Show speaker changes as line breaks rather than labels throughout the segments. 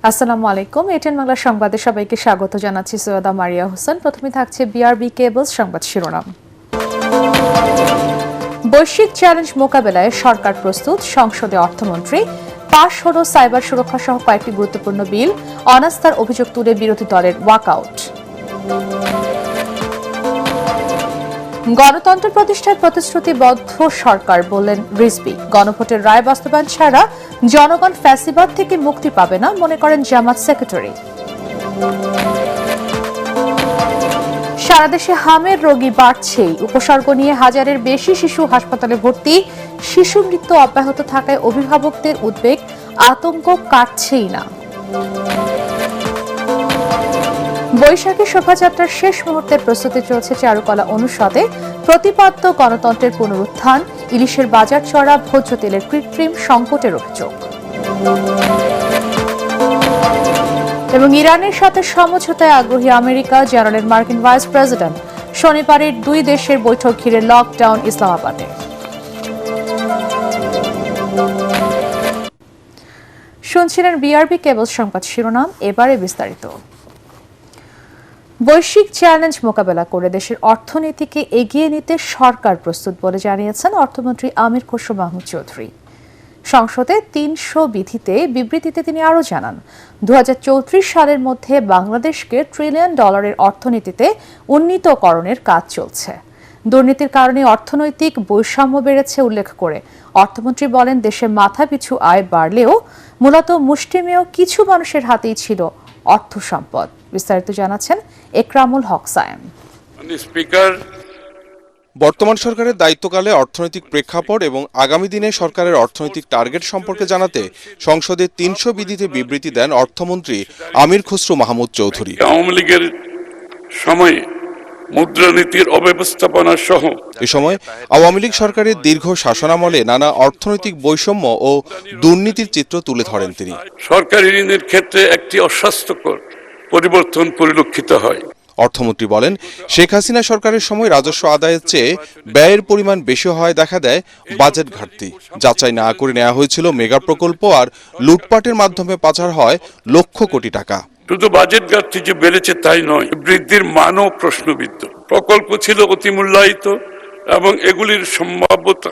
আসসালামু আলাইকুম। এটিএন বাংলা সংবাদে সবাইকে স্বাগত জানাচ্ছি। সৈয়দা মারিয়া হোসেন। প্রথমে থাকছে বিআরবি কেবলস সংবাদ শিরোনাম। বৈশ্বিক চ্যালেঞ্জ মোকাবেলায় সরকার প্রস্তুত, সংসদে অর্থমন্ত্রী। পাশ হলো সাইবার সুরক্ষা সহ কয়েকটি গুরুত্বপূর্ণ বিল। অনাস্থার অভিযোগ তুলে বিরোধী দলের ওয়াকআউট। গণতন্ত্র প্রতিষ্ঠার প্রতিশ্রুতিবদ্ধ সরকার, বললেন রিজভী। গণভোটের রায় বাস্তবায়ন ছাড়া জনগণ ফ্যাসিবাদ থেকে মুক্তি পাবে না, মনে করেন জামাত সেক্রেটারি। সারা দেশে হামের রোগী বাড়ছেই। উপসর্গ নিয়ে হাজারের বেশি শিশু হাসপাতালে ভর্তি। শিশু মৃত্যু অব্যাহত থাকায় অভিভাবকদের উদ্বেগ, আতঙ্ক কাটছেই না। বৈশাখী শোভাযাত্রার শেষ মুহূর্তের প্রস্তুতি চলছে চারুকলা অনুষদে। প্রতিপাদ্য গণতন্ত্রের পুনরুত্থান। ইলিশের বাজার চড়া, ভোজ্য তেলের কৃত্রিম সংকটের অভিযোগ। এবং ইরানের সাথে সমঝোতায় আগ্রহী আমেরিকা, জানালেন মার্কিন ভাইস প্রেসিডেন্ট। শনিবারের দুই দেশের বৈঠক ঘিরে লকডাউন ইসলামাবাদে। শুনছিলেন বিআরবি কেবল সংবাদ শিরোনাম। এবারে বিস্তারিত। বৈশ্বিক চ্যালেঞ্জ মোকাবেলা করে দেশের অর্থনীতিকে এগিয়ে নিতে সরকার প্রস্তুত বলে জানিয়েছেন অর্থমন্ত্রী আমির খসরু মাহমুদ চৌধুরী। সংসদে ৩০০ বিবৃতিতে তিনি আরও জানান, ২০৩৪ সালের মধ্যে বাংলাদেশকে $1 ট্রিলিয়ন অর্থনীতিতে উন্নীতকরণের কাজ চলছে। দুর্নীতির কারণে অর্থনৈতিক বৈষম্য বেড়েছে উল্লেখ করে অর্থমন্ত্রী বলেন, দেশে মাথাপিছু আয় বাড়লেও মূলত মুষ্টিমেয় কিছু মানুষের হাতেই ছিল অর্থ সম্পদ। বিস্তারিত জানাচ্ছেন একরামুল হক সায়েম।
বর্তমান সরকারের দায়িত্বকালে অর্থনৈতিক প্রেক্ষাপট এবং আগামী দিনে সরকারের অর্থনৈতিক টার্গেট সম্পর্কে জানাতে সংসদে ৩০০ বিবৃতি দেন অর্থমন্ত্রী আমির খসরু মাহমুদ চৌধুরী।
আওয়ামী লীগের সময়ে মুদ্রানীতির অব্যবস্থাপনা সহ
এ সময় আওয়ামী লীগ সরকারের দীর্ঘ শাসনামলে নানা অর্থনৈতিক বৈষম্য ও দুর্নীতির চিত্র তুলে ধরেন তিনি।
সরকারি ঋণের ক্ষেত্রে একটি অস্বাস্থ্যকর পরিবর্তন পরিলক্ষিত হয়।
অর্থমন্ত্রী বলেন, শেখ হাসিনা সরকারের সময় রাজস্ব আদায়ের চেয়ে ব্যয়ের পরিমাণ বেশি হওয়ায় দেখা দেয় বাজেট ঘাটতি। যাচাই না করে নেওয়া হয়েছিল মেগা প্রকল্প, আর লুটপাটের মাধ্যমে পাচার হয় লক্ষ কোটি টাকা।
শুধু বাজেট ঘাটতি যে বেড়েছে তাই নয়, বৃদ্ধির মানও প্রশ্নবিদ্ধ। প্রকল্প ছিল অতিমূল্যায়িত এবং এগুলির সম্ভাব্যতা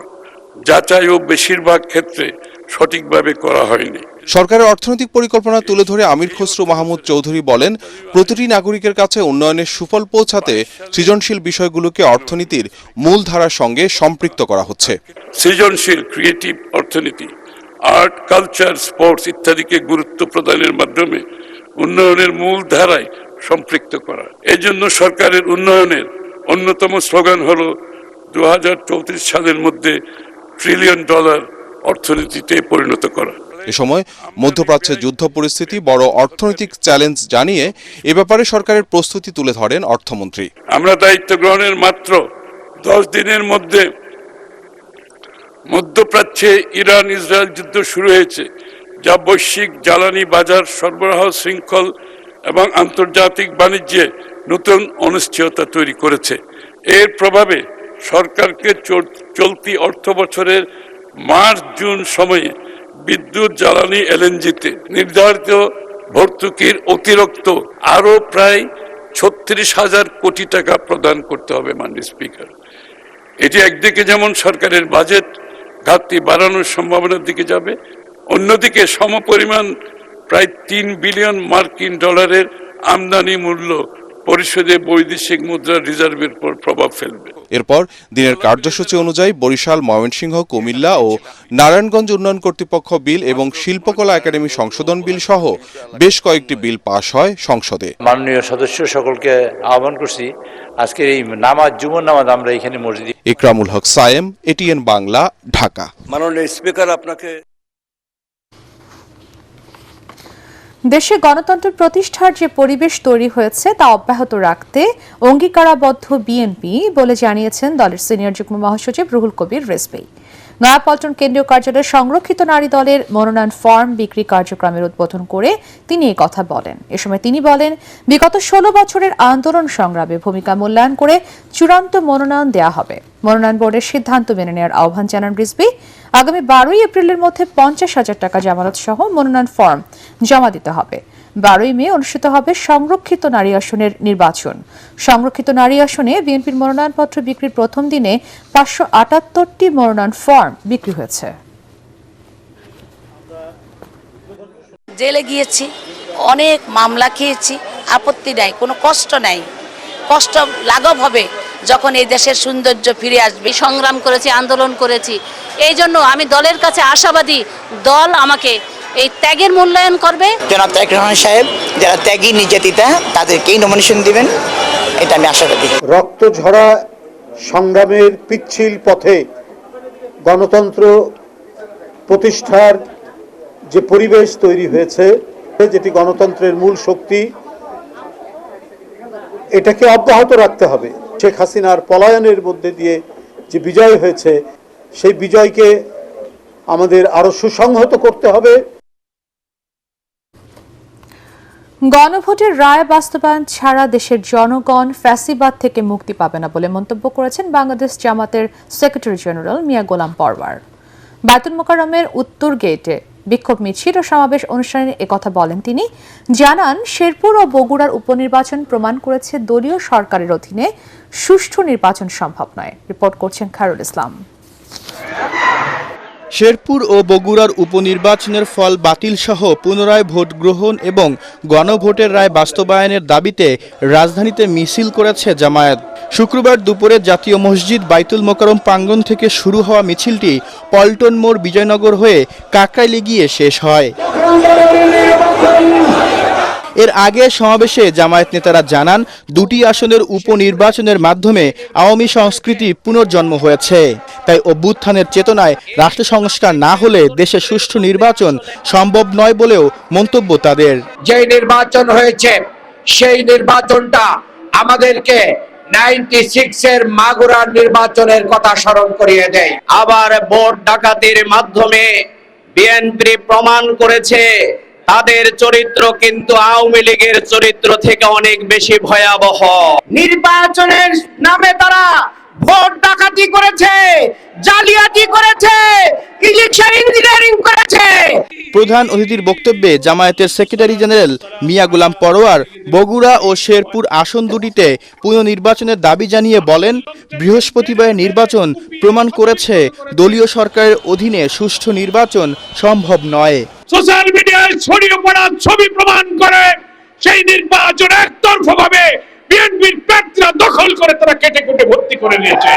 যাচাই ও বেশিরভাগ ক্ষেত্রে সঠিকভাবে করা হয়নি।
সরকারের অর্থনৈতিক পরিকল্পনা তুলে ধরে আমির খসরু মাহমুদ চৌধুরী বলেন, প্রতিটি নাগরিকের কাছে উন্নয়নের সুফল পৌঁছাতে সৃজনশীল বিষয়গুলোকে অর্থনীতির মূল ধারার সঙ্গে সম্পৃক্ত করা হচ্ছে।
সৃজনশীল, ক্রিয়েটিভ অর্থনীতি, আর্ট, কালচার, স্পোর্টস ইত্যাদিকে গুরুত্ব প্রদানের মাধ্যমে উন্নয়নের মূল ধারায় সম্পৃক্ত করা। এই জন্য সরকারের উন্নয়নের অন্যতম স্লোগান হল 2034 সালের মধ্যে $1 ট্রিলিয়ন অর্থনীতিতে পরিণত করা।
এ সময় মধ্যপ্রাচ্যে যুদ্ধ পরিস্থিতি বড় অর্থনৈতিক চ্যালেঞ্জ জানিয়ে এ ব্যাপারে সরকারের প্রস্তুতি তুলে ধরেন অর্থমন্ত্রী।
আমরা দায়িত্ব গ্রহণের মাত্র 10 দিনের মধ্যে মধ্যপ্রাচ্যে ইরান ইসরায়েল যুদ্ধ শুরু হয়েছে, যা বৈশ্বিক জ্বালানি বাজার সরবরাহ শৃঙ্খল এবং আন্তর্জাতিক বাণিজ্যে নতুন অনিশ্চয়তা তৈরি করেছে। এর প্রভাবে সরকারকে চলতি অর্থ বছরের মার্চ-জুন সময়ে বিদ্যুৎ, জ্বালানি, এলএনজিতে নির্ধারিত ভর্তুকির অতিরিক্ত আরো প্রায় 36,000 কোটি টাকা প্রদান করতে হবে। মাননীয় স্পিকার, এটি একদিকে যেমন সরকারের বাজেট ঘাটতি বাড়ানোর সম্ভাবনার দিকে যাবে, অন্যদিকে সমপরিমাণ প্রায় $3 বিলিয়ন আমদানি মূল্য পরিশোধে বৈদেশিক মুদ্রার রিজার্ভের উপর প্রভাব ফেলবে।
এরপর দিনের কার্যসূচি অনুযায়ী বরিশাল, ময়মনসিংহ, কুমিল্লা ও নারায়ণগঞ্জ উন্নয়ন কর্তৃপক্ষ বিল এবং শিল্পকলা একাডেমি সংশোধন বিল সহ বেশ কয়েকটি বিল পাশ হয় সংসদে।
মাননীয় সদস্য সকলকে আহ্বান করছি, আজকে এই নামাজ, জুমার নামাজ আমরা এখানে মসজিদে।
একরামুল হক সায়েম, এটিএন বাংলা, ঢাকা।
মাননীয় স্পিকার, আপনাকে।
দেশে গণতন্ত্র প্রতিষ্ঠার যে পরিবেশ তৈরি হয়েছে তা অব্যাহত রাখতে অঙ্গীকারাবদ্ধ বিএনপি বলে জানিয়েছেন দলের সিনিয়র যুগ্ম মহাসচিব রুহুল কবির রিজভী। নয়াপল্টন কেন্দ্রীয় কার্যালয়ে সংরক্ষিত নারী দলের মনোনয়ন ফর্ম বিক্রি কার্যক্রমের উদ্বোধন করে তিনি এই কথা বলেন। এ সময় তিনি বলেন, বিগত 16 বছরের আন্দোলন সংগ্রামে ভূমিকা মূল্যায়ন করে চূড়ান্ত মনোনয়ন দেয়া হবে। মনোনয়ন বোর্ডের সিদ্ধান্ত মেনে নেওয়ার আহ্বান জানান রিজভী। আগামী 12 এপ্রিলের মধ্যে 50,000 টাকা জামানত সহ মনোনয়ন ফর্ম জমা দিতে হবে। 12 মে অনুষ্ঠিত হবে সংরক্ষিত নারী আসনের নির্বাচন। সংরক্ষিত নারী আসনে বিএনপির মনোনয়নপত্র বিক্রির প্রথম দিনে 578টি মনোনয়ন ফর্ম বিক্রি হয়েছে।
জেলে গিয়েছি, অনেক মামলা খেয়েছি, আপত্তি নাই, কোনো কষ্ট নাই। কষ্ট লাঘব হবে যখন এই দেশের সৌন্দর্য ফিরে আসবে। সংগ্রাম করেছি, আন্দোলন করেছি, এই জন্য আমি দলের কাছে আশাবাদী দল আমাকে এই ত্যাগের মূল্যায়ন করবে।
জনাব তারেক রহমান সাহেব যারা ত্যাগী নির্যাতিতা তাদেরকেই নমিনেশন দিবেন, এটা আমি আশাবাদী।
রক্ত ঝরা সংগ্রামের পিচ্ছিল পথে গণতন্ত্র প্রতিষ্ঠার যে পরিবেশ তৈরি হয়েছে, যেটি গণতন্ত্রের মূল শক্তি, এটাকে অব্যাহত রাখতে হবে। শেখ হাসিনার পলায়নের মধ্যে দিয়ে যে বিজয় হয়েছে, সেই বিজয়কে আমাদের আরো সুসংহত করতে হবে।
গণভোটের রায় বাস্তবায়ন ছাড়া দেশের জনগণ ফ্যাসিবাদ থেকে মুক্তি পাবে না বলে মন্তব্য করেছেন বাংলাদেশ জামাতের সেক্রেটারি জেনারেল মিয়া গোলাম পরওয়ার। বায়তুল মোকাররমের উত্তর গেটে বিক্ষোভ মিছিল ও সমাবেশ অনুষ্ঠানে একথা বলেন তিনি। জানান, শেরপুর ও বগুড়ার উপনির্বাচন প্রমাণ করেছে দলীয় সরকারের অধীনে সুষ্ঠু নির্বাচন সম্ভব নয়। রিপোর্ট করছেন খায়রুল ইসলাম।
শেরপুর ও বগুড়ার উপনির্বাচনের ফল বাতিল সহ পুনরায় ভোট গ্রহণ এবং গণভোটের রায় বাস্তবায়নের দাবিতে রাজধানীতে মিছিল করেছে জামায়াত। শুক্রবার দুপুরে জাতীয় মসজিদ বাইতুল মোকাররম প্রাঙ্গণ থেকে শুরু হওয়া মিছিলটি পল্টন মোড় বিজয়নগর হয়ে কাকরাইলে গিয়ে শেষ হয়। এর আগে সমাবেশে জামায়াত নেতারা জানান, দুটি আসনের উপনির্বাচনের মাধ্যমে আওয়ামী সংস্কৃতি পুনর্জন্ম হয়েছে। তাই অভ্যুত্থানের চেতনায় রাষ্ট্র সংস্কার না হলে দেশে সুষ্ঠু নির্বাচন সম্ভব নয় বলেও মন্তব্য তাদের।
যে নির্বাচন হয়েছে সেই নির্বাচনটা আমাদেরকে 96 এর মাগুরার নির্বাচনের কথা স্মরণ করিয়ে দেয়। আবার ভোট ডাকাতির মাধ্যমে বিএনপি প্রমাণ করেছে তাদের চরিত্র কিন্তু আওয়ামী লীগের চরিত্র থেকে অনেক বেশি ভয়াবহ। নির্বাচনের নামে তারা ভোট ডাকাতি করেছে, জালিয়াতি করেছে, ইলেকশন ইঞ্জিনিয়ারিং করেছে।
প্রধান অতিথির বক্তব্যে জামায়াতের সেক্রেটারি জেনারেল মিয়া গোলাম পরওয়ার বগুড়া ও শেরপুর আসন দুটিতে পুনর্নির্বাচনের দাবি জানিয়ে বলেন, বৃহস্পতিবারের নির্বাচন প্রমাণ করেছে দলীয় সরকারের অধীনে সুষ্ঠু নির্বাচন সম্ভব নয়।
সোশ্যাল মিডিয়ায় ছড়িয়ে পড়া ছবি প্রমাণ করে সেই নির্বাচন একতরফাভাবে বিএনপির প্রার্থীরা দখল করে তারা কেটে কেটে ভর্তি করে নিয়েছে।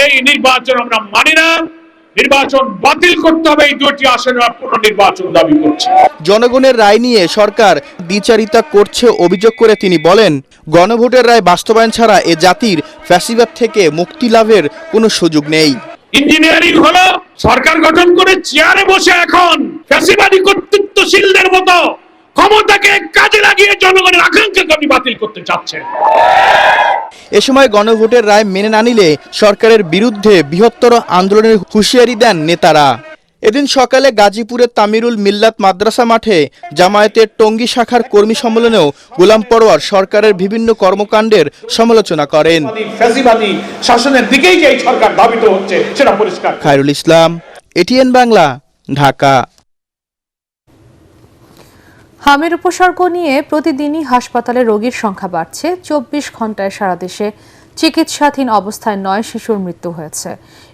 এই নির্বাচন আমরা মানি না, নির্বাচন বাতিল করতে হবে। এই দুটি আসনের পুনর্নির্বাচন দাবি করছে।
জনগণের রায় নিয়ে সরকার দ্বিচারিতা করছে অভিযোগ করে তিনি বলেন, গণভোটের রায় বাস্তবায়ন ছাড়া এ জাতির ফ্যাসিবাদ থেকে মুক্তি লাভের কোনো সুযোগ নেই।
ইঞ্জিনিয়ারিং হলো সরকার গঠন করে চেয়ারে বসে এখন ফ্যাসিবাদী কর্তৃত্বশীলদের মতো ক্ষমতাকে কাজে লাগিয়ে জনগণের আকাঙ্ক্ষাকে আপনি বাতিল করতে চাচ্ছেন।
এ সময় গণভোটের রায় মেনে না নিলে সরকারের বিরুদ্ধে বৃহত্তর আন্দোলনের হুঁশিয়ারি দেন নেতারা। এদিন সকালে গাজীপুরের তামিরুল মিল্লাত মাদ্রাসা মাঠে জামায়াতের টঙ্গী শাখার কর্মী সম্মেলনেও গোলাম পরওয়ার সরকারের বিভিন্ন কর্মকাণ্ডের সমালোচনা করেন।
ফ্যাসিবাদী শাসনের দিকেই যে সরকার ধাবিত হচ্ছে সেটা পরিষ্কার।
খায়রুল ইসলাম, এটিএন বাংলা, ঢাকা।
হামের উপসর্গ নিয়ে প্রতিদিনই হাসপাতালে রোগীর সংখ্যা বাড়ছে। 24 ঘন্টায় সারা দেশে চিকিৎসাধীন অবস্থায় 9 শিশুর মৃত্যু হয়েছে।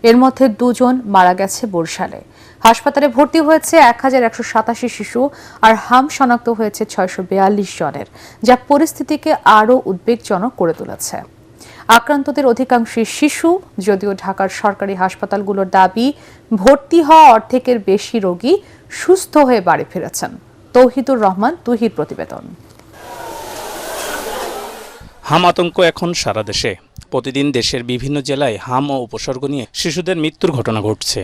এর মধ্যে 2 জন মারা গেছে বরিশালে। হাসপাতালে ভর্তি হয়েছে 1187 শিশু, আর হাম শনাক্ত হয়েছে 642 জনের, যা পরিস্থিতিকে আরও উদ্বেগজনক করে তুলেছে। আক্রান্তদের অধিকাংশই শিশু। যদিও ঢাকার সরকারি হাসপাতালগুলোর দাবি, ভর্তি হওয়া অর্ধেকের বেশি রোগী সুস্থ হয়ে বাড়ি ফিরেছেন। তৌহিদুর রহমান তুহির প্রতিবেদন।
হাম আতঙ্ক এখন সারা দেশে। প্রতিদিন দেশের বিভিন্ন জেলায় হাম ও উপসর্গ নিয়ে শিশুদের মৃত্যুর ঘটনা ঘটছে।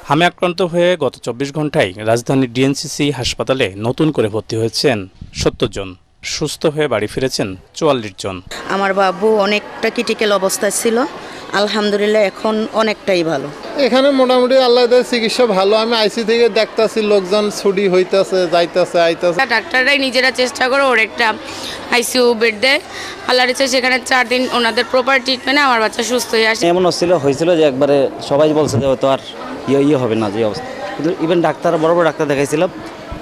হামে আক্রান্ত হয়ে গত 24 ঘন্টায় রাজধানীর ডিএনসিসি হাসপাতালে নতুন করে ভর্তি হয়েছেন 70 জন। সুস্থ হয়ে বাড়ি ফিরেছেন 44 জন।
আমার বাবু অনেকটা ক্রিটিক্যাল অবস্থায় ছিল,
আলহামদুলিল্লাহ এখন অনেকটাই ভালো।
এখানে মোটামুটি আল্লাহদের চিকিৎসা ভালো। আমি আইসি থেকে দেখতাছি লোকজন ছুটি হইতাছে, যাইতাছে, আইতাছে।
ডাক্তাররাই নিজেরা চেষ্টা করে ওর একটা আইসিইউ বেড দেয়। আল্লাহর ইচ্ছা সেখানে 4 দিন ওনাদের প্রপার ট্রিটমেন্টে আমার বাচ্চা সুস্থ হয়ে আসে।
এমন হয়েছিল যে একবারে সবাই বলছে যে তো আর ইয়ে হবে না যে অবস্থা, কিন্তু ইভেন ডাক্তার বড় বড় ডাক্তার দেখাইছিলাম,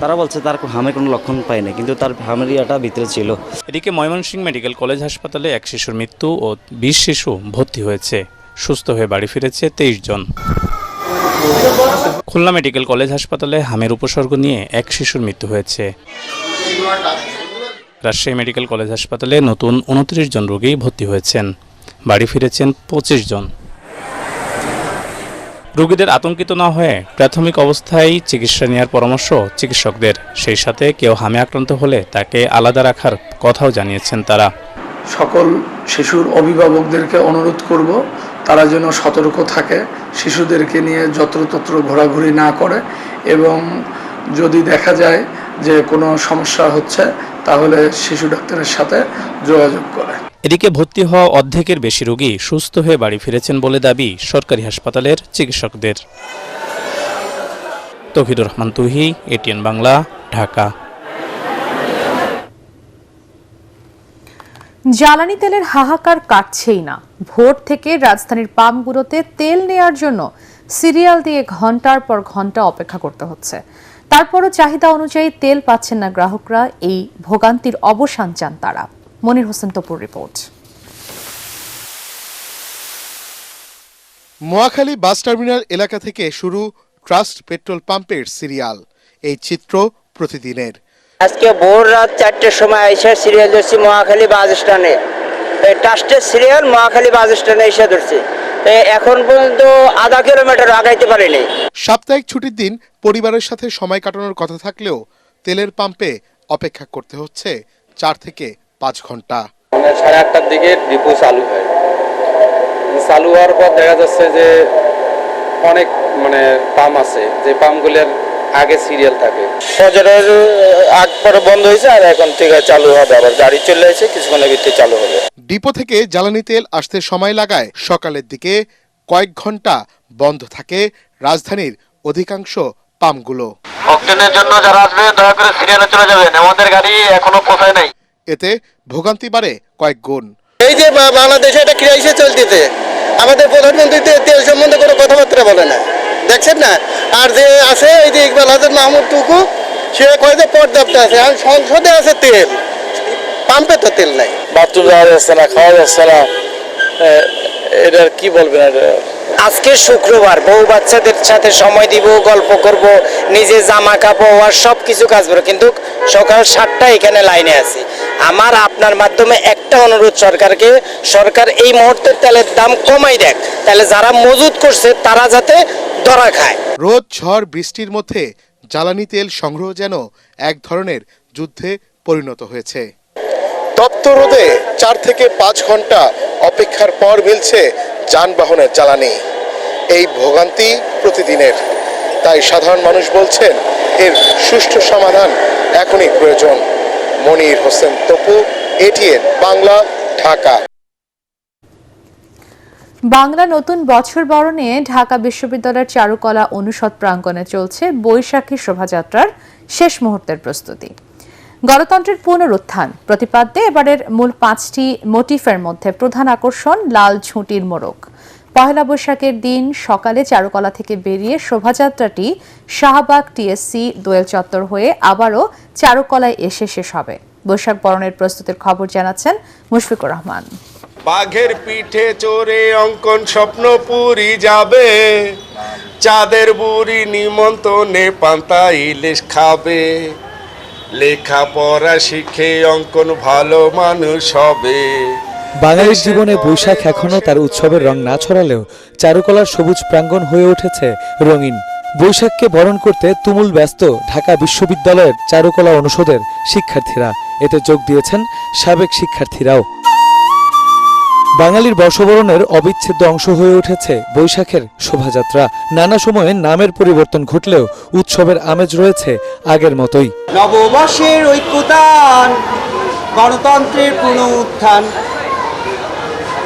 তারা বলছে তার হামের কোনো লক্ষণ পায় না, কিন্তু তার হামের ইয়াটা ভিতরে ছিল।
এদিকে ময়মনসিংহ মেডিকেল কলেজ হাসপাতালে এক শিশুর মৃত্যু ও 20 শিশু ভর্তি হয়েছে। সুস্থ হয়ে বাড়ি ফিরেছে 23 জন। খুলনা মেডিকেল কলেজ হাসপাতালে হামের উপসর্গ নিয়ে এক শিশুর মৃত্যু হয়েছে। রাজশাহী মেডিকেল কলেজ হাসপাতালে নতুন 29 জন রোগী ভর্তি হয়েছেন। বাড়ি ফিরেছেন 25 জন। রোগীদের আতঙ্কিত না হয়ে প্রাথমিক অবস্থায় চিকিৎসা নেওয়ার পরামর্শ চিকিৎসকদের। সেই সাথে কেউ হামে আক্রান্ত হলে তাকে আলাদা রাখার কথাও জানিয়েছেন তারা।
সকল শিশুর অভিভাবকদেরকে অনুরোধ করব তারা যেন সতর্ক থাকে, শিশুদেরকে নিয়ে যত্রতত্র ঘোরাঘুরি না করে, এবং যদি দেখা যায় যে কোনো সমস্যা হচ্ছে তাহলে শিশু ডাক্তারের সাথে যোগাযোগ করে।
এদিকে ভর্তি হওয়া অর্ধেকের বেশি রোগী সুস্থ হয়ে বাড়ি ফিরেছেন বলে দাবি সরকারি হাসপাতালের চিকিৎসকদের। তৌহিদুর রহমান তুহি, এটিএন বাংলা, ঢাকা।
জ্বালানি তেলের হাহাকার কাটছেই না। ভোর থেকে রাজধানীর পাম্পগুলোতে তেল নেয়ার জন্য সিরিয়াল দিয়ে ঘন্টার পর ঘন্টা অপেক্ষা করতে হচ্ছে। তারপরও চাহিদা অনুযায়ী তেল পাচ্ছেন না গ্রাহকরা। এই ভোগান্তির অবসান চান তারা। মনির হোসেন তপুর রিপোর্ট।
মহাখালী বাস টার্মিনাল এলাকা থেকে শুরু ট্রাস্ট পেট্রোল পাম্পের সিরিয়াল। এই চিত্র প্রতিদিনের।
আজকে ভোর রাত 4টার সময় এসে সিরিয়াল ধরছি মহাখালী বাস স্ট্যান্ডে। এই ট্রাস্টের সিরিয়াল মহাখালী বাস স্ট্যান্ডে এসে ধরছি। এখন পর্যন্ত আধা কিলোমিটার আগাইতে পারিনি।
সাপ্তাহিক ছুটির দিন পরিবারের সাথে সময় কাটানোর কথা থাকলেও তেলের পাম্পে অপেক্ষা করতে হচ্ছে 4 থেকে 5 ঘন্টা।
8:30টার দিকে ডিপো চালু হয়। চালু হওয়ার পর দেখা যাচ্ছে যে অনেক পাম্প আছে, যে পাম্পগুলোর আগে সিরিয়াল থাকে। ফজরের আগ পরে বন্ধ হয়েছে, আর এখন থেকে চালু হবে। আবার গাড়ি চলে এসে কিছুক্ষণের ভিতরে চালু হবে।
ডিপো থেকে জ্বালানি তেল আসতে সময় লাগায় সকালের দিকে কয়েক ঘন্টা বন্ধ থাকে রাজধানীর অধিকাংশ পাম্পগুলো।
অকটেনের জন্য যারা আসবে দয়া করে সিরিয়ালে চলে যাবেন, আমাদের গাড়ি এখনো পৌঁছায় নাই।
এতে ভোগান্তি বাড়ে কয়েক গুণ।
এই যে বাংলাদেশে একটা ক্রাইসিস চলতেছে, আমাদের প্রধানমন্ত্রী তেল সম্বন্ধে কোনো কথাবার্তা বলে না, দেখছেন না। আর যে আছে এই যে ইকবাল হাসান মাহমুদ টুকু, সে কয় যে পর্যাপ্ত আছে, আর সংসদে আছে তেল, পাম্পে তো তেল নাই। বাথরুম যাওয়া যাচ্ছে না, খাওয়া যাচ্ছে না, এটা কি বলবেন? আজকে শুক্রবার, বউ বাচ্চাদের সাথে সময় দিব, গল্প করব, নিজে জামা কাপড় আর সব কিছু কাজ করবো, কিন্তু সকাল 7টায় এখানে লাইনে আছি। আমার আপনার মাধ্যমে একটা অনুরোধ সরকারকে, সরকার এই মুহূর্তে তেলের দাম কমাই দেখ, তাহলে যারা মজুত করছে তারা যাতে ধরা খায়।
রোদ ঝড় বৃষ্টির মধ্যে জ্বালানি তেল সংগ্রহ যেন এক ধরনের যুদ্ধে পরিণত হয়েছে। তপ্ত রোদে 4 থেকে 5 ঘন্টা অপেক্ষার পর মিলছে যানবাহনের জ্বালানি। এই ভোগান্তি প্রতিদিনের। তাই সাধারণ মানুষ বলছেন এর সুষ্ঠু সমাধান এখনই প্রয়োজন। মনির হোসেন তপু, এটিএন বাংলা, ঢাকা।
বাংলা নতুন বছর বরণে ঢাকা বিশ্ববিদ্যালয়ের চারুকলা অনুষদ প্রাঙ্গণে চলছে বৈশাখী শোভাযাত্রার শেষ মুহূর্তের প্রস্তুতি। গণতন্ত্রের পুনরুত্থান প্রতিপাদ্যে এবারের মূল 5টি মোটিফের মধ্যে প্রধান আকর্ষণ লাল ঝুঁটির মোড়ক। পহেলা বৈশাখের দিন সকালে চারুকলা থেকে বেরিয়ে শোভাযাত্রাটি শাহবাগ টিএসসি দোয়েল চত্বর হয়ে আবারও চারুকলায় এসে শেষ হবে। বৈশাখ বরণের প্রস্তুতির খবর জানাচ্ছেন মুশফিকুর রহমান।
বাঘের পিঠে চড়ে অঙ্কন স্বপ্ন পুরি যাবে, চাঁদের বুড়ি নিমন্ত্রণে পান্তা ইলিশ খাবে, লেখাপড়া শিখে অঙ্কন ভালো মানুষ হবে।
বাঙালির জীবনে বৈশাখ এখনো তার উৎসবের রং না ছড়ালেও চারুকলার সবুজ প্রাঙ্গণ হয়ে উঠেছে রঙিন। বৈশাখকে বরণ করতে তুমুল ব্যস্ত ঢাকা বিশ্ববিদ্যালয়ের চারুকলা অনুষদের শিক্ষার্থীরা। এতে যোগ দিয়েছেন সাবেক শিক্ষার্থীরাও। বাঙালির বর্ষবরণের অবিচ্ছেদ্য অংশ হয়ে উঠেছে বৈশাখের শোভাযাত্রা। নানা সময়ে নামের পরিবর্তন ঘটলেও উৎসবের আমেজ রয়েছে আগের মতোই।
নববর্ষের ঐক্যতান, গণতন্ত্রের পুনরুত্থান,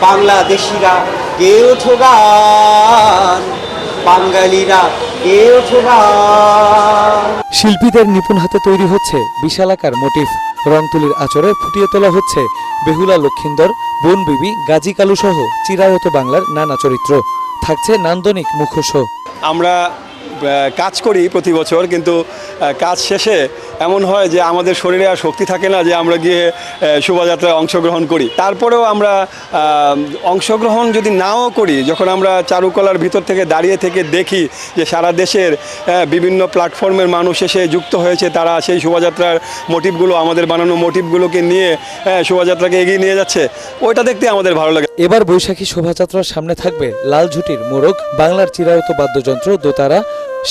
বাংলাদেশিরা কে ওঠো গান, বাঙালিরা কে ওঠো গান।
শিল্পীদের নিপুণ হাতে তৈরি হচ্ছে বিশালাকার মোটিফ, রং তুলির আঁচড়ে ফুটিয়ে তোলা হচ্ছে বেহুলা লক্ষিন্দর, বনবিবি, গাজী কালু সহ চিরায়ত বাংলার নানা চরিত্র। থাকছে নান্দনিক মুখোশ।
আমরা কাজ করি প্রতি বছর, কিন্তু কাজ শেষে এমন হয় যে আমাদের শরীরে আর শক্তি থাকে না যে আমরা গিয়ে শোভাযাত্রায় অংশগ্রহণ করি। তারপরেও আমরা অংশগ্রহণ যদি নাও করি, যখন আমরা চারুকলার ভিতর থেকে দাঁড়িয়ে থেকে দেখি যে সারা দেশের বিভিন্ন প্ল্যাটফর্মের মানুষ এসে যুক্ত হয়েছে, তারা সেই শোভাযাত্রার মোটিভগুলো, আমাদের বানানো মোটিভগুলোকে নিয়ে শোভাযাত্রাকে এগিয়ে নিয়ে যাচ্ছে, ওইটা দেখতে আমাদের ভালো লাগে।
এবার বৈশাখী শোভাযাত্রার সামনে থাকবে লাল ঝুটির মোরগ, বাংলার চিরায়ত বাদ্যযন্ত্র দোতারা,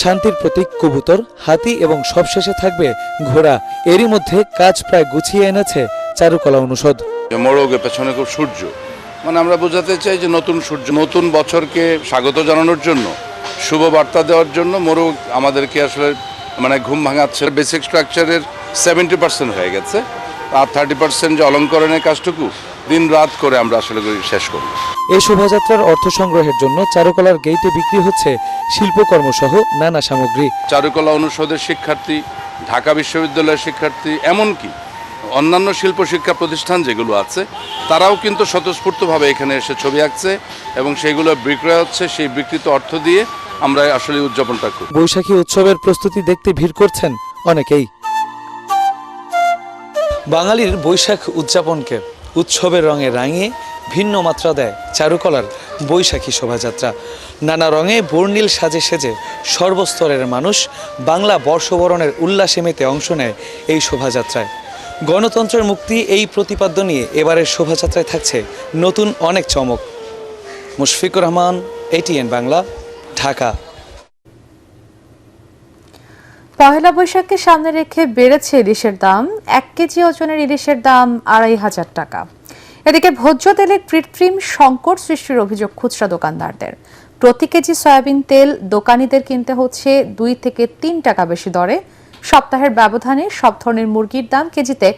শান্তির প্রতীক কবুতর, হাতি এবং সবশেষে থাকবে ঘোড়া। এরই মধ্যে কাজ প্রায় গুছিয়ে এনেছে চারুকলা অনুষদ।
মোরগের পেছনে খুব সূর্য, মানে আমরা বোঝাতে চাই যে নতুন সূর্য, নতুন বছরকে স্বাগত জানানোর জন্য, শুভ বার্তা দেওয়ার জন্য মোরগ আমাদেরকে আসলে মানে ঘুম ভাঙাচ্ছে। বেসিক স্ট্রাকচারের 70% হয়ে গেছে, আর 30% যে অলঙ্করণের কাজটুকু দিন রাত করে আমরা আসলে শেষ করব।
এই শোভাযাত্রার অর্থ সংগ্রহের জন্য চারুকলার গেইটে বিক্রি হচ্ছে শিল্পকর্ম সহ নানা সামগ্রী।
চারুকলা অনুষদের শিক্ষার্থী, ঢাকা বিশ্ববিদ্যালয়ের শিক্ষার্থী, এমনকি অন্যান্য শিল্প শিক্ষা প্রতিষ্ঠান যেগুলো আছে, তারাও কিন্তু স্বতঃস্ফূর্তভাবে এখানে এসে ছবি আঁকছে এবং সেইগুলো বিক্রয় হচ্ছে। সেই বিক্রিত অর্থ দিয়ে আমরা আসলে উদযাপনটা করি।
বৈশাখী উৎসবের প্রস্তুতি দেখতে ভিড় করছেন অনেকেই। বাঙালির বৈশাখ উদযাপনকে উৎসবের রঙে রাঙিয়ে ভিন্ন মাত্রা দেয় চারুকলার বৈশাখী শোভাযাত্রা। নানা রঙে বর্ণিল সাজে সেজে সর্বস্তরের মানুষ বাংলা বর্ষবরণের উল্লাসে মেতে অংশ নেয় এই শোভাযাত্রায়। গণতন্ত্রের মুক্তি এই প্রতিপাদ্য নিয়ে এবারের শোভাযাত্রায় থাকছে নতুন অনেক চমক। মুশফিকুর রহমান, ATN বাংলা, ঢাকা।
পহেলা বৈশাখকে সামনে রেখে বেড়েছে ইলিশের দাম। 1 কেজি ওজনের ইলিশের দাম 2500 টাকা। এদিকে ভোজ্য তেলের কৃত্রিম সংকট সৃষ্টির অভিযোগ খুচরা দোকানদারদের। প্রতি কেজি সয়াবিন তেল দোকানিদের কিনতে হচ্ছে 2 থেকে 3 টাকা বেশি দরে। সপ্তাহের ব্যবধানে সব ধরনের মুরগির দাম কেজিতে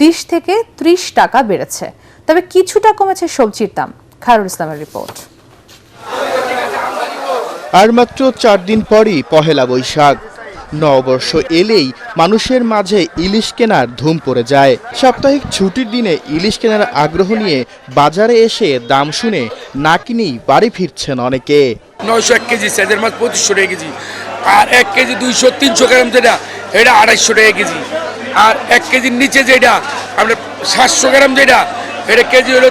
20 থেকে 30 টাকা বেড়েছে। তবে কিছুটা কমেছে সবজির দাম। খায়রুল ইসলামের রিপোর্ট।
আর মাত্র 4 দিন পরই পহেলা বৈশাখ। নববর্ষ এলেই মানুষের মাঝে ইলিশ কেনার ধুম পড়ে যায়। সাপ্তাহিক ছুটির দিনে ইলিশ কেনার আগ্রহ নিয়ে বাজারে এসে দাম শুনে না কিনেই বাড়ি ফিরছেন অনেকে।
901 কেজি সাইজের মাছ 2500 টাকা কেজি, আর 1 কেজি 200-300 গ্রাম যেটা এটা 250 টাকা কেজি, আর 1 কেজির নিচে যেটা আমরা 700 গ্রাম যেটা এটা কেজি হলো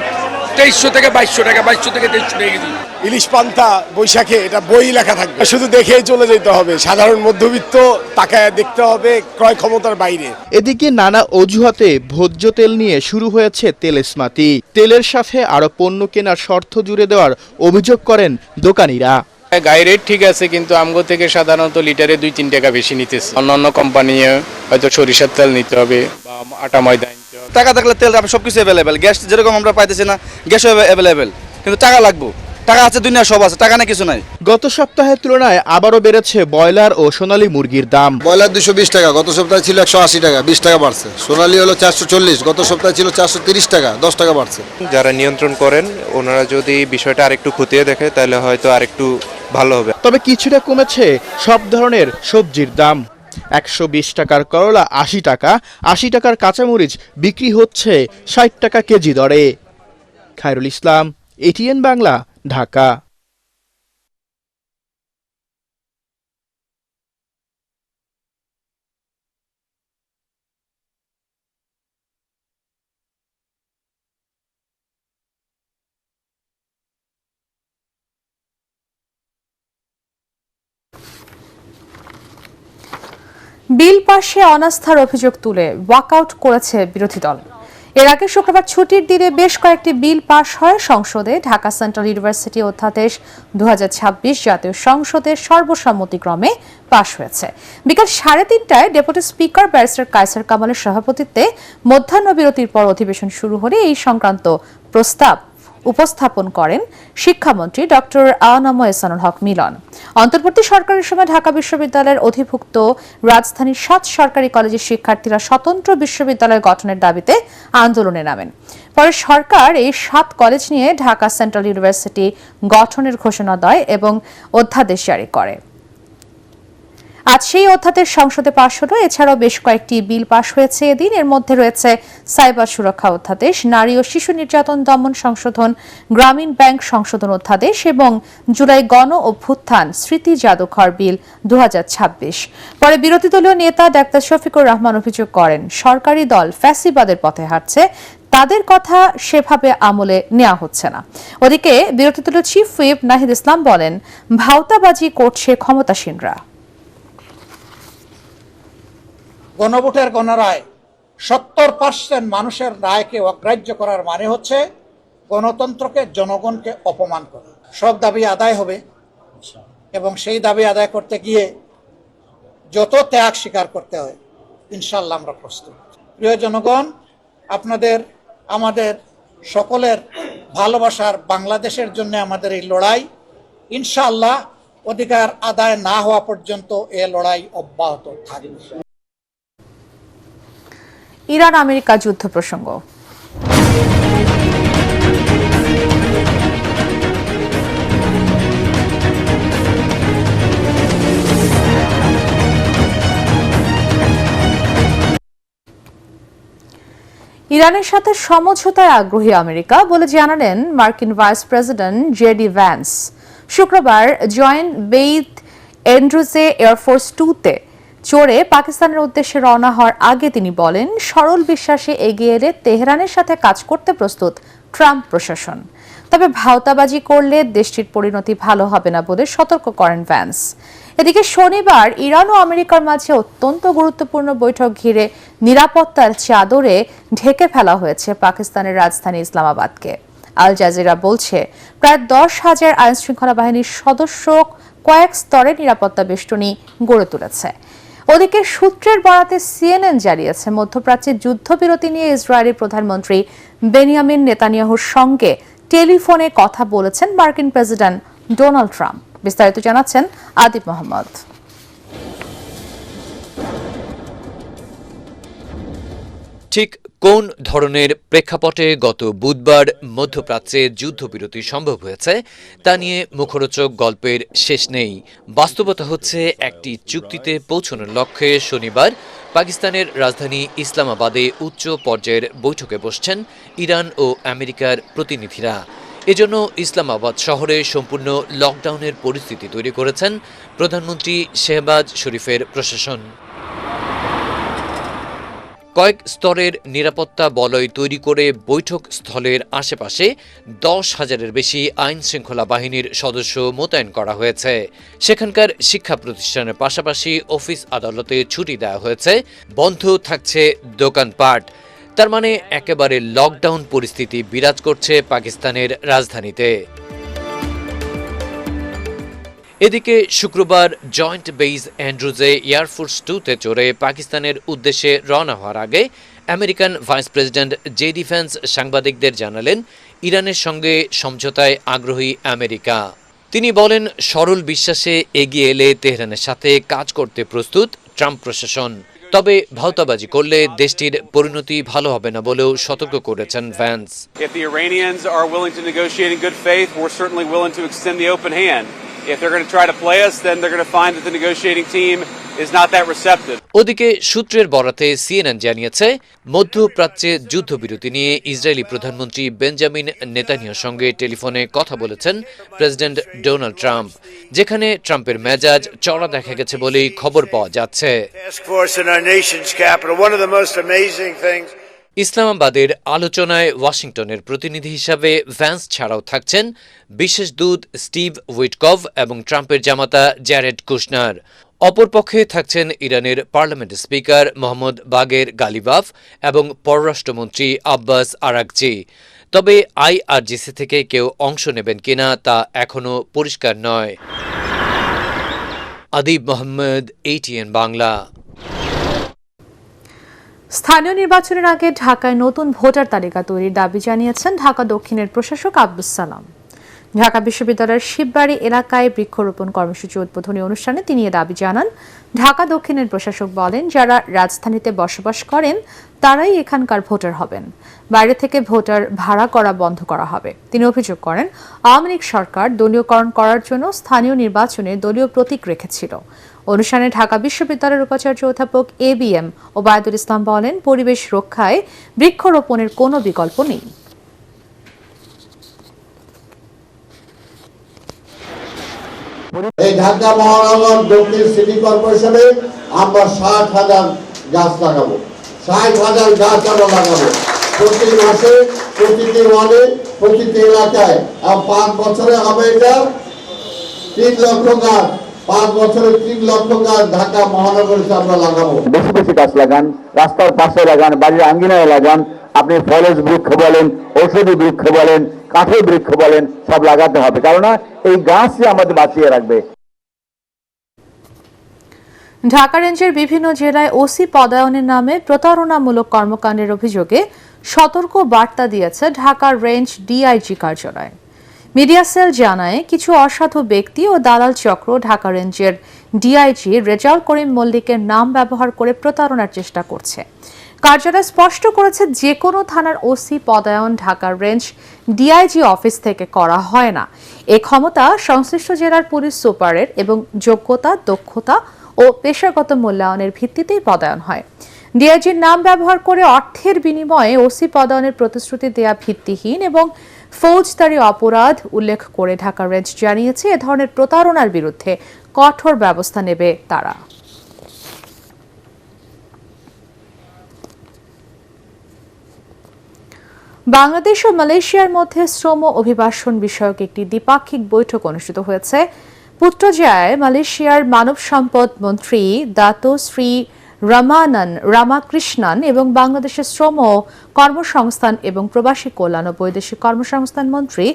2300 থেকে 2200 টাকা, 2200 থেকে 2300 টাকা কেজি।
ইলিশ পান্তা বৈশাখে এটা বই লেখা থাকবে, শুধু দেখেই চলে যেতে হবে। সাধারণ মধ্যবিত্ত তাকায় দেখতে হবে, ক্রয় ক্ষমতার বাইরে।
এদিকে নানা অজুহাতে ভোজ্য তেল নিয়ে শুরু হয়েছে তেলেস্মাতি। তেলের সাথে আরো পণ্য কেনার শর্ত জুড়ে দেওয়ার অভিযোগ করেন দোকানিরা।
গায়ে রেট ঠিক আছে, কিন্তু আমগো থেকে সাধারণত লিটারে 2-3 টাকা বেশি নিতেছে। অন্যান্য কোম্পানি হয়তো সরিষার তেল নিতে হবে বা আটা ময়দা নিতে হবে।
টাকা থাকলে তেল সবকিছু অ্যাভেলেবেল। গ্যাস যেরকম আমরা পাইতেছি না, গ্যাসও অ্যাভেলেবেল, কিন্তু টাকা লাগবে। টাকা আছে দুনিয়া সব আছে, টাকা না কিছু নাই।
গত সপ্তাহের তুলনায় আবারও বেড়েছে ব্রয়লার ও সোনালী মুরগির দাম।
ব্রয়লার 220 টাকা, গত সপ্তাহে ছিল 180 টাকা, 20 টাকা বাড়ছে। সোনালী হলো 440, গত সপ্তাহে ছিল 430 টাকা, 10 টাকা বাড়ছে।
যারা নিয়ন্ত্রণ করেন ওনারা যদি বিষয়টা আরেকটু খতিয়ে দেখে তাহলে হয়তো আরেকটু ভালো হবে।
তবে কিছুটা কমেছে সব ধরনের সবজির দাম। 120 টাকার করলা 80 টাকা, 80 টাকার কাঁচামরিচ বিক্রি হচ্ছে 60 টাকা কেজি দরে। খায়রুল ইসলাম, ATN বাংলা, ঢাকা।
বিল পাশে অনাস্থার অভিযোগ তুলে ওয়াকআউট করেছে বিরোধী দল। এর আগে শুক্রবার ছুটির দিনে বেশ কয়েকটি বিল পাশ হয় সংসদে। ঢাকা সেন্ট্রাল ইউনিভার্সিটি অধ্যাদেশ 2026 জাতীয় সংসদের সর্বসম্মতিক্রমে পাশ হয়েছে। বিকাল 3:30টায় ডেপুটি স্পিকার ব্যারিস্টার কায়সার কামালের সভাপতিত্বে মধ্যাহ্ন বিরতির পর অধিবেশন শুরু হলে এই সংক্রান্ত প্রস্তাব উপস্থাপন করেন শিক্ষামন্ত্রী ডক্টর আনাম এহসানুল হক মিলন। অন্তর্বর্তী সরকারের সময় ঢাকা বিশ্ববিদ্যালয়ের অধিভুক্ত রাজধানীর 7 সরকারি কলেজের শিক্ষার্থীরা স্বতন্ত্র বিশ্ববিদ্যালয় গঠনের দাবিতে আন্দোলনে নামেন। পরে সরকার এই 7 কলেজ নিয়ে ঢাকা সেন্ট্রাল ইউনিভার্সিটি গঠনের ঘোষণা দেয় এবং অধ্যাদেশ জারি করে। আজ সেই অধ্যাদেশ সংসদে পাশ হলো। এছাড়াও বেশ কয়েকটি বিল পাশ হয়েছে এদিন। এর মধ্যে রয়েছে সাইবার সুরক্ষা অধ্যাদেশ, নারী ও শিশু নির্যাতন দমন সংশোধন, গ্রামীণ ব্যাংক সংশোধন অধ্যাদেশ এবং জুলাই গণ অভ্যুত্থান স্মৃতি জাদুঘর বিল 2026। পরে বিরোধী দলীয় নেতা ডাক্তার শফিকুর রহমান অভিযোগ করেন, সরকারি দল ফ্যাসিবাদের পথে হাঁটছে, তাদের কথা সেভাবে আমলে নেওয়া হচ্ছে না। ওদিকে বিরোধী দলীয় চিফ হুইপ নাহিদ ইসলাম বলেন, ভাওতাবাজি করছে ক্ষমতাসীনরা।
গণভোটের গণরায় 70% মানুষের রায়কে অগ্রাহ্য করার মানে হচ্ছে গণতন্ত্রকে, জনগণকে অপমান করা। সব দাবি আদায় হবে এবং সেই দাবি আদায় করতে গিয়ে যত ত্যাগ স্বীকার করতে হয় ইনশাল্লাহ আমরা প্রস্তুত। প্রিয় জনগণ, আপনাদের আমাদের সকলের ভালোবাসার বাংলাদেশের জন্য আমাদের এই লড়াই ইনশাআল্লাহ অধিকার আদায় না হওয়া পর্যন্ত এই লড়াই অব্যাহত থাকবে।
ইরান আমেরিকা যুদ্ধ প্রসঙ্গ। ইরানের সাথে সমঝোতায় আগ্রহী আমেরিকা বলে জানালেন মার্কিন ভাইস প্রেসিডেন্ট জেডি ভ্যান্স। শুক্রবার জয়েন্ট বেইত এন্ড্রুজে এয়ারফোর্স 2-তে চড়ে পাকিস্তানের উদ্দেশ্যে রওনা হওয়ার আগে তিনি বলেন, সরল বিশ্বাসে এগিয়ে এলে তেহরানের সাথে কাজ করতে প্রস্তুত ট্রাম্প প্রশাসন। তবে ভাওতাবাজি করলে দেশটির পরিণতি ভালো হবে না বলে সতর্ক করেন ভ্যান্স। এদিকে শনিবার ইরান ও আমেরিকার মাঝে অত্যন্ত গুরুত্বপূর্ণ বৈঠক ঘিরে নিরাপত্তার চাদরে ঢেকে ফেলা হয়েছে পাকিস্তানের রাজধানী ইসলামাবাদকে। আল জাজিরা বলছে, প্রায় 10,000 আইনশৃঙ্খলা বাহিনীর সদস্য কয়েক স্তরে নিরাপত্তা বেষ্টনী গড়ে তুলেছে। ওদিকে সূত্রের বরাতে সিএনএন জানিয়েছে, মধ্যপ্রাচ্যে যুদ্ধবিরতি নিয়ে ইসরায়েলি প্রধানমন্ত্রী বেনিয়ামিন নেতানিয়াহুর সঙ্গে টেলিফোনে কথা বলেছেন মার্কিন প্রেসিডেন্ট ডোনাল্ড ট্রাম্প। বিস্তারিত জানাচ্ছেন আদিব মোহাম্মদ।
ঠিক কোন ধরনের প্রেক্ষাপটে গত বুধবার মধ্যপ্রাচ্যে যুদ্ধবিরতি সম্ভব হয়েছে তা নিয়ে মুখরোচক গল্পের শেষ নেই। বাস্তবতা হচ্ছে, একটি চুক্তিতে পৌঁছানোর লক্ষ্যে শনিবার পাকিস্তানের রাজধানী ইসলামাবাদে উচ্চ পর্যায়ের বৈঠকে বসছেন ইরান ও আমেরিকার প্রতিনিধিরা। এজন্য ইসলামাবাদ শহরে সম্পূর্ণ লকডাউনের পরিস্থিতি তৈরি করেছেন প্রধানমন্ত্রী শেহবাজ শরীফের প্রশাসন। কয়েক স্তরের নিরাপত্তা বলয় তৈরি করে বৈঠক স্থলের আশেপাশে 10,000-এর বেশি আইন শৃঙ্খলা বাহিনীর সদস্য মোতায়েন করা হয়েছে। সেখানকার শিক্ষা প্রতিষ্ঠানের পাশাপাশি অফিস আদালতে ছুটি দেওয়া হয়েছে, বন্ধ থাকছে দোকানপাট। তার মানে একেবারে লকডাউন পরিস্থিতি বিরাজ করছে পাকিস্তানের রাজধানীতে। এদিকে শুক্রবার জয়েন্ট বেইস অ্যান্ড্রুজে এয়ারফোর্স 2-তে চড়ে পাকিস্তানের উদ্দেশ্যে রওনা হওয়ার আগে American vice president JD Vance সাংবাদিকদের জানালেন, ইরানের সঙ্গে সমঝোতায় আগ্রহী আমেরিকা। তিনি বলেন, সরল বিশ্বাসে এগিয়ে এলে তেহরানের সাথে কাজ করতে প্রস্তুত ট্রাম্প প্রশাসন। তবে ভাওতাবাজি করলে দেশটির পরিণতি ভালো হবে না বলেও সতর্ক করেছেন Vance.
If the Iranians are willing to negotiate in good faith, we're certainly willing to extend the open hand. If they're going to try to play us, then they're going to find that the negotiating team is not that receptive.
ওদিকে সূত্রের বরাতে CNN জানিয়েছে, মধ্যপ্রাচ্যে যুদ্ধবিরতি নিয়ে Israeli প্রধানমন্ত্রী Benjamin নেতানিয়াহুর সঙ্গে টেলিফোনে কথা বলেছেন প্রেসিডেন্ট ডোনাল্ড ট্রাম্প, যেখানে ট্রাম্পের মেজাজ চড়া দেখা গেছে বলেই খবর পাওয়া যাচ্ছে। ইসলামাবাদের আলোচনায় ওয়াশিংটনের প্রতিনিধি হিসাবে ভ্যান্স ছাড়াও থাকছেন বিশেষ দূত স্টিভ উইটকভ এবং ট্রাম্পের জামাতা জ্যারেড কুশনার। অপরপক্ষে থাকছেন ইরানের পার্লামেন্ট স্পিকার মোহাম্মদ বাগের গালিবাফ এবং পররাষ্ট্রমন্ত্রী আব্বাস আরাকচি। তবে আইআরজিসি থেকে কেউ অংশ নেবেন কিনা তা এখনো পরিষ্কার নয়। আদিব মোহাম্মদ, ATN বাংলা।
স্থানীয় নির্বাচনের আগে ঢাকায় নতুন ভোটার তালিকা তৈরির দাবি জানিয়েছেন ঢাকা দক্ষিণের প্রশাসক আব্দুস সালাম। ঢাকা বিশ্ববিদ্যালয়ের শিববাড়ি এলাকায় বৃক্ষরোপণ কর্মসূচি উদ্বোধনী অনুষ্ঠানে তিনি এ দাবি জানান। ঢাকা দক্ষিণের প্রশাসক বলেন, যারা রাজধানীতে বসবাস করেন তারাই এখানকার ভোটার হবেন। বাইরে থেকে ভোটার ভাড়া করা বন্ধ করা হবে। তিনি অভিযোগ করেন, আওয়ামী লীগ সরকার দলীয়করণ করার জন্য স্থানীয় নির্বাচনে দলীয় প্রতীক রেখেছিল। অনুষ্ঠানে ঢাকা বিশ্ববিদ্যালয়ের উপাচার্য অধ্যাপক ABM ওবায়দুল ইসলাম বলেন, পরিবেশ রক্ষায় বৃক্ষরোপণের কোনো বিকল্প নেই।
এই ঢাকা মহানগর দক্ষিণ সিটি কর্পোরেশনে আমরা 60,000 গাছ লাগাবো। 60,000 গাছ আমরা লাগাবো প্রতি মাসে, প্রতিটি ওয়ার্ডে, প্রতিটি এলাকায়। আর 5 বছরে হবে এটা 3 লক্ষ গাছ। 5 বছরে 3 লক্ষ গাছ ঢাকা মহানগরে আমরা লাগাবো।
বেশি বেশি গাছ লাগান, রাস্তার পাশে লাগান, বাড়ির আঙ্গিনায় লাগান। আপনি ফলেজ বৃক্ষ বলেন, ঔষধি বৃক্ষ বলেন, কাঠের বৃক্ষ বলেন, সব লাগাতে হবে, কারণ এই গাছই আমাদের বাঁচিয়ে রাখবে।
ঢাকা রেঞ্জের বিভিন্ন জেলায় ওসি পদায়নের নামে প্রতারণামূলক কর্মকাণ্ডের অভিযোগে সতর্ক বার্তা দিয়েছে ঢাকা রেঞ্জ DIG কার্যালয়। মিডিয়া সেল জানায়, কিছু অসাধু ব্যক্তি ও দালাল চক্র ঢাকা রেঞ্জের DIG রেজাউল করিম মল্লিকের নাম ব্যবহার করে প্রতারণার চেষ্টা করছে। কার্যালয় স্পষ্ট করেছে, যে কোনো থানার ওসি পদায়ন ঢাকা রেঞ্জ DIG অফিস থেকে করা হয় না। এই ক্ষমতা সংশ্লিষ্ট জেলার পুলিশ সুপারের এবং যোগ্যতা, দক্ষতা ও পেশাগত মূল্যায়নের ভিত্তিতেই পদায়ন হয়। DIGর নাম ব্যবহার করে অর্থের বিনিময়ে ওসি পদায়নের প্রতিশ্রুতি দেয়া ভিত্তিহীন এবং ফৌজদারি অপরাধ উল্লেখ করে ঢাকা রেঞ্জ জানিয়েছে, এ ধরনের প্রতারণার বিরুদ্ধে কঠোর ব্যবস্থা নেবে তারা। বাংলাদেশ ও মালয়েশিয়ার মধ্যে শ্রম অভিবাসন বিষয়ক একটি দ্বিপাক্ষিক বৈঠক অনুষ্ঠিত হয়েছে পুত্রজায়ায়। মালয়েশিয়ার মানব সম্পদ মন্ত্রী দাতো শ্রী রামাকৃষ্ণন এবং বাংলাদেশের শ্রম, কর্মসংস্থান এবং প্রবাসী কল্যাণ ও বৈদেশিক কর্মসংস্থান মন্ত্রী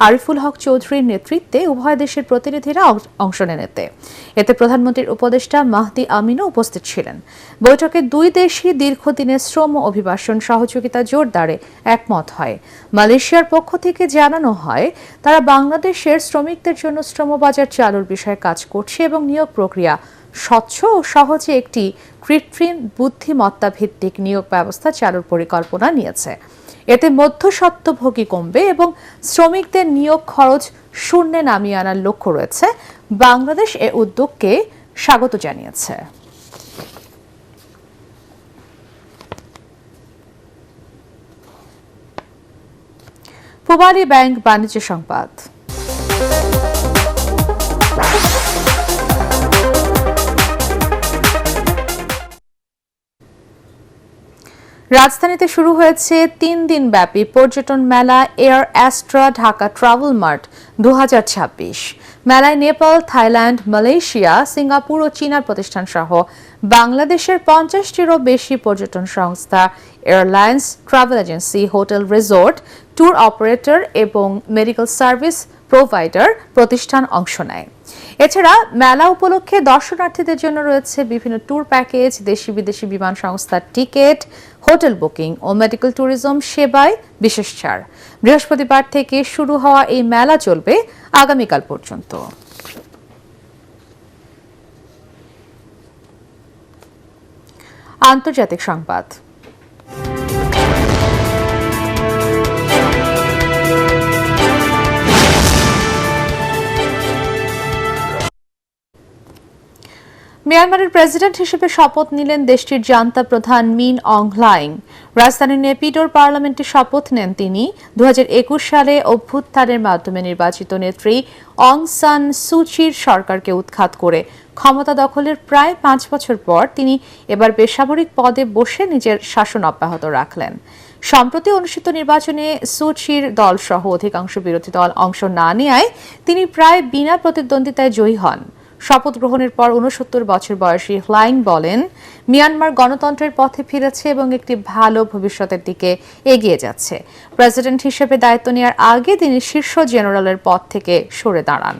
আরিফুল হক চৌধুরীর নেতৃত্বে উভয় দেশের প্রতিনিধিরা অংশ নেন। এতে প্রধানমন্ত্রীর উপদেষ্টা মাহদি আমিনও উপস্থিত ছিলেন। বৈঠকে দুই দেশই দীর্ঘদিনের শ্রম অভিবাসন সহযোগিতা জোরদারে একমত হয়। মালয়েশিয়ার পক্ষ থেকে জানানো হয়, তারা বাংলাদেশের শ্রমিকদের জন্য শ্রমবাজার চালুর বিষয়ে কাজ করছে এবং নিয়োগ প্রক্রিয়া স্বচ্ছ ও সহজে একটি কৃত্রিম বুদ্ধিমত্তা ভিত্তিক নিয়োগ ব্যবস্থা চালুর পরিকল্পনা নিয়েছে। এতে মধ্যস্বত্বভোগী কমবে এবং শ্রমিকদের নিয়োগ খরচ শূন্যে নামিয়ে আনার লক্ষ্য রয়েছে। বাংলাদেশ এ উদ্যোগকে স্বাগত জানিয়েছে। পূবালী ব্যাংক বাণিজ্য সংবাদ। রাজধানীতে শুরু হয়েছে 3 দিন ব্যাপী পর্যটন মেলা air Astra Dhaka travel mart 2026। মেলায় নেপাল, থাইল্যান্ড, মালয়েশিয়া, সিঙ্গাপুর ও চীনার প্রতিষ্ঠান সহ বাংলাদেশের 50টিরও বেশি পর্যটন সংস্থা, airlines, travel agency, hotel, resort, tour operator এবং মেডিকেল সার্ভিস প্রোভাইডার প্রতিষ্ঠান অংশ নেয়। এছাড়া মেলা উপলক্ষে দর্শনার্থীদের জন্য রয়েছে বিভিন্ন ট্যুর প্যাকেজ, দেশি বিদেশি বিমান সংস্থার টিকিট, হোটেল বুকিং ও মেডিকেল ট্যুরিজম সেবায় বিশেষ ছাড়। বৃহস্পতিবার থেকে শুরু হওয়া এই মেলা চলবে আগামীকাল পর্যন্ত। আন্তর্জাতিক সংবাদ। মিয়ানমারের প্রেসিডেন্ট হিসেবে শপথ নিলেন দেশটির জান্তা প্রধান মিন অং হ্লাইং। রাজধানীর নেপিডোর পার্লামেন্টে শপথ নেন তিনি। 2021 সালে অভ্যুত্থানের মাধ্যমে নির্বাচিত নেত্রী অং সান সুচির সরকারকে উৎখাত করে ক্ষমতা দখলের প্রায় 5 বছর পর তিনি এবার বেসামরিক পদে বসে নিজের শাসন অব্যাহত রাখলেন। সম্প্রতি অনুষ্ঠিত নির্বাচনে সুচির দলসহ অধিকাংশ বিরোধী দল অংশ না নেয়ায় তিনি প্রায় বিনা প্রতিদ্বন্দ্বিতায় জয়ী হন। শপথ গ্রহণের পর 69 বছর বয়সী হ্লাইং বলেন, মিয়ানমার গণতন্ত্রের পথে ফিরেছে এবং একটি ভালো ভবিষ্যতের দিকে এগিয়ে যাচ্ছে। প্রেসিডেন্ট হিসেবে দায়িত্ব নেওয়ার আগে তিনি শীর্ষ জেনারেলের পদ থেকে সরে দাঁড়ান।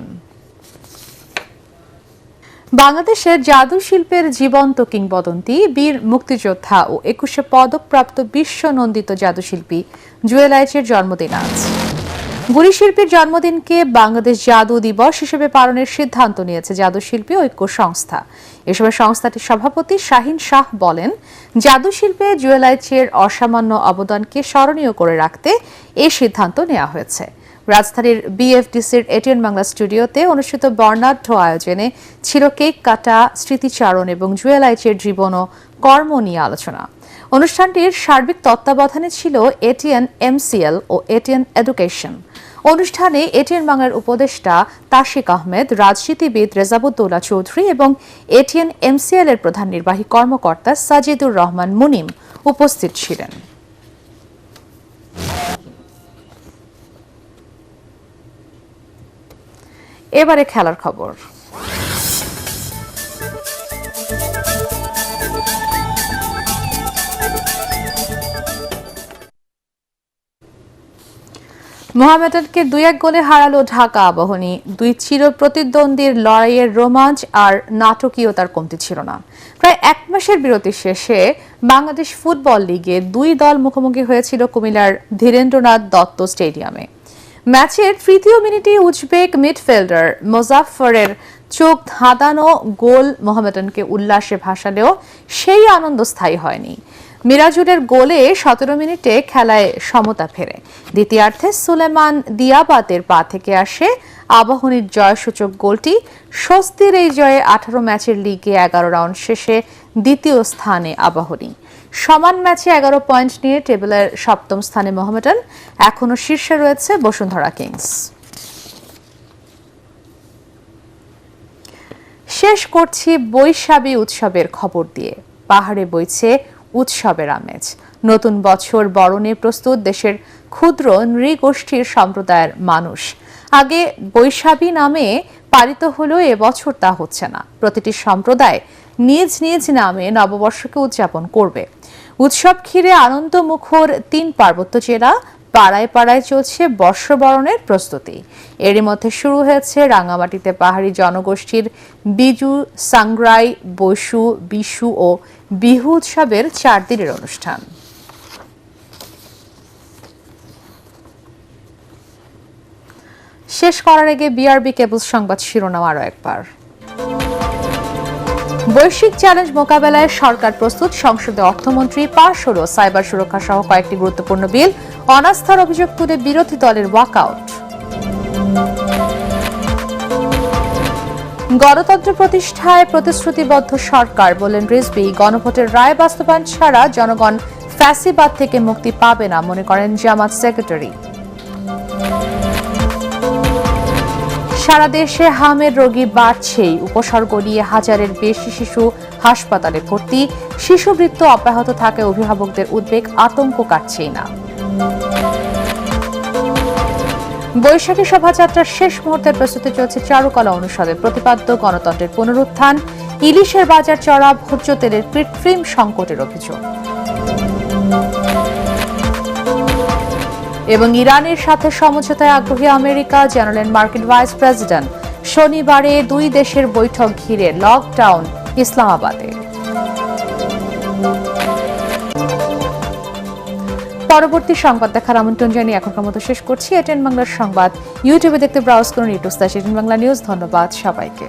বাংলাদেশের জাদু শিল্পের জীবন্ত কিংবদন্তি বীর মুক্তিযোদ্ধা ও 21শে পদকপ্রাপ্ত বিশ্বনন্দিত জাদুশিল্পী জুয়েল আইচের জন্মদিন আজ। গুড়ি শিল্পীর জন্মদিনকে বাংলাদেশ জাদু দিবস হিসেবে পালনের সিদ্ধান্ত নিয়েছে জাদুশিল্পী ঐক্য সংস্থা। এসবে সংস্থাটির সভাপতি শাহিন শাহ বলেন, জাদু শিল্পে জুয়েল আইচের অসামান্য অবদানকে স্মরণীয় করে রাখতে এই সিদ্ধান্ত নেওয়া হয়েছে। রাজধানীর বিএফডিসির এটিএন বাংলা স্টুডিওতে অনুষ্ঠিত বর্ণাঢ্য আয়োজনে ছিল কেক কাটা, স্মৃতিচারণ এবং জুয়েল আইচের জীবন ও কর্ম নিয়ে আলোচনা। অনুষ্ঠানটির সার্বিক তত্ত্বাবধানে ছিল এটিএন এমসিএল ও এটিএন এডুকেশন। অনুষ্ঠানে এটিএন বাংলার উপদেষ্টা তাশিক আহমেদ, রাজনীতিবিদ রেজাবুদ্দৌলা চৌধুরী এবং এটিএন এমসিএল এর প্রধান নির্বাহী কর্মকর্তা সাজিদুর রহমান মুনিম উপস্থিত ছিলেন। এবারে খেলার খবর। মোহামেডানকে 2-1 গোলে হারালো ঢাকা আবাহনী। দুই চির প্রতিদ্বন্দ্বীর লড়াইয়ের রোমাঞ্চ আর নাটকীয়তার কমতি ছিল না। প্রায় 1 মাসের বিরতি শেষে বাংলাদেশ ফুটবল লিগে দুই দল মুখোমুখি হয়েছিল কুমিল্লার ধীরেন্দ্রনাথ দত্ত স্টেডিয়ামে। ম্যাচের 3য় মিনিটে উজবেক মিডফিল্ডার মোজাফফরের চোখ ধাঁধানো গোল মোহামেডানকে উল্লাসে ভাসালেও সেই আনন্দ স্থায়ী হয়নি। মিরাজুলের গোলে 17 মিনিটে খেলায় সমতা ফেরে। দ্বিতীয়ার্ধে সুলেমান দিয়াবাতের পা থেকে আসে আবাহনীর জয়সূচক গোলটি। স্বস্তির এই জয়ে 18 ম্যাচের লিগে 11 রাউন্ড শেষে দ্বিতীয় স্থানে আবাহনী। সমান ম্যাচে 11 পয়েন্ট নিয়ে টেবিলের 7ম স্থানে মোহামেডান। এখনও শীর্ষে রয়েছে বসুন্ধরা কিংস। শেষ করছি বৈশাখী উৎসবের খবর দিয়ে। পাহাড়ে বইছে উৎসবের আমেজ। নতুন বছর বরণে প্রস্তুত দেশের ক্ষুদ্র নৃগোষ্ঠীর সম্প্রদায়ের মানুষ। আগে বৈশাখী নামে পালিত হলেও এবছর তা হচ্ছে না। প্রতিটি সম্প্রদায় নিজ নিজ নামে নববর্ষকে উদযাপন করবে। উৎসব ঘিরে আনন্দমুখর 3 পার্বত্য জেলা। পাড়ায় পাড়ায় চলছে বর্ষবরণের প্রস্তুতি। এরই মধ্যে শুরু হয়েছে রাঙামাটিতে পাহাড়ি জনগোষ্ঠীর বিজু, সাংগ্রাই, বৈশু, বিশু ও বিহু উৎসবের 4 দিনের অনুষ্ঠান। শেষ করার আগে বিআরবি কেবলস সংবাদ শিরোনাম আরও একবার। বৈশ্বিক চ্যালেঞ্জ মোকাবেলায় সরকার প্রস্তুত। সংসদে অর্থমন্ত্রী পাশ হল সাইবার সুরক্ষা সহ কয়েকটি গুরুত্বপূর্ণ বিল। অনাস্থার অভিযোগ তুলে বিরোধী দলের ওয়াকআউট। গণতন্ত্র প্রতিষ্ঠায় প্রতিশ্রুতিবদ্ধ সরকার, বলেন রিজভী। গণভোটের রায় বাস্তবায়ন ছাড়া জনগণ ফ্যাসিবাদ থেকে মুক্তি পাবে না, মনে করেন জামাত সেক্রেটারি। সারা দেশে হামের রোগী বাড়ছেই। উপসর্গ নিয়ে 1000-এর বেশি শিশু হাসপাতালে ভর্তি। শিশু মৃত্যু অব্যাহত থাকায় অভিভাবকদের উদ্বেগ, আতঙ্ক কাটছেই না। বৈশাখী শোভাযাত্রার শেষ মুহূর্তের প্রস্তুতি চলছে চারুকলা অনুষদে। প্রতিপাদ্য গণতন্ত্রের পুনরুত্থান। ইলিশের বাজার চড়া, ভোজ্য তেলের কৃত্রিম সংকটের অভিযোগ। এবং ইরানের সাথে সমঝোতায় আগ্রহী আমেরিকা, জানালেন মার্কিন ভাইস প্রেসিডেন্ট। শনিবারে 2 দেশের বৈঠক ঘিরে লকডাউন ইসলামাবাদে। পরবর্তী সংবাদ দেখার আমন্ত্রণ জানিয়ে এখনকার মতো শেষ করছি। এটিএন বাংলার সংবাদ ইউটিউবে দেখতে ব্রাউজ করুন, ইউটিউব/এটিএন বাংলা নিউজ। ধন্যবাদ সবাইকে।